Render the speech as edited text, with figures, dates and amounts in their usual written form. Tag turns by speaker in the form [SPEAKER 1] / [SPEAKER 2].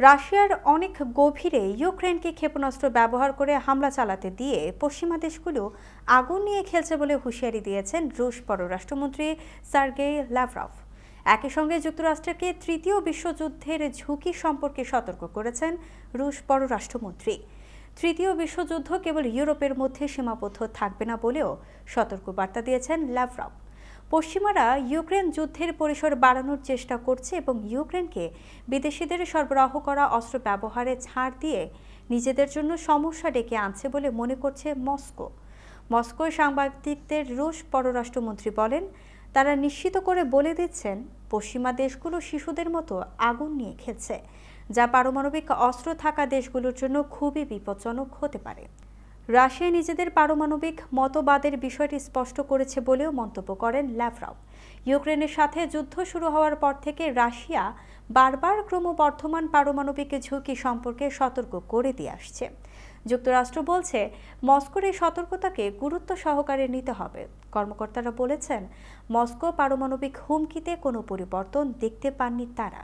[SPEAKER 1] রাশিয়ার অনেক গভীরে ইউক্রেনকে ক্ষেপণাস্ত্র ব্যবহার করে হামলা চালাতে দিয়ে পশ্চিমা দেশগুলো আগুন নিয়ে খেলছে বলে হুঁশিয়ারি দিয়েছেন রুশ পররাষ্ট্রমন্ত্রী সার্গেই ল্যাভরভ। একই সঙ্গে যুক্তরাষ্ট্রকে তৃতীয় বিশ্বযুদ্ধের ঝুঁকি সম্পর্কে সতর্ক করেছেন রুশ পররাষ্ট্রমন্ত্রী। তৃতীয় বিশ্বযুদ্ধ কেবল ইউরোপের মধ্যে সীমাবদ্ধ থাকবে না বলেও সতর্কবার্তা দিয়েছেন ল্যাভরভ। পশ্চিমারা ইউক্রেন যুদ্ধের পরিসর বাড়ানোর চেষ্টা করছে এবং ইউক্রেনকে বিদেশিদের সরবরাহ করা অস্ত্র ব্যবহারে ছাড় দিয়ে নিজেদের জন্য সমস্যা ডেকে আনছে বলে মনে করছে মস্কো। মস্কোয় সাংবাদিকদের রুশ পররাষ্ট্রমন্ত্রী বলেন, তারা নিশ্চিত করে বলে দিচ্ছেন পশ্চিমা দেশগুলো শিশুদের মতো আগুন নিয়ে খেলছে, যা পারমাণবিক অস্ত্র থাকা দেশগুলোর জন্য খুবই বিপজ্জনক হতে পারে। রাশিয়া নিজেদের পারমাণবিক মতবাদের বিষয়টি স্পষ্ট করেছে বলেও মন্তব্য করেন ল্যাভরভ। ইউক্রেনের সাথে যুদ্ধ শুরু হওয়ার পর থেকে রাশিয়া বারবার ক্রমবর্ধমান পারমাণবিক ঝুঁকি সম্পর্কে সতর্ক করে দিয়ে আসছে। যুক্তরাষ্ট্র বলছে মস্কোর এই সতর্কতাকে গুরুত্ব সহকারে নিতে হবে। কর্মকর্তারা বলেছেন, মস্কো পারমাণবিক হুমকিতে কোনো পরিবর্তন দেখতে পাননি তারা।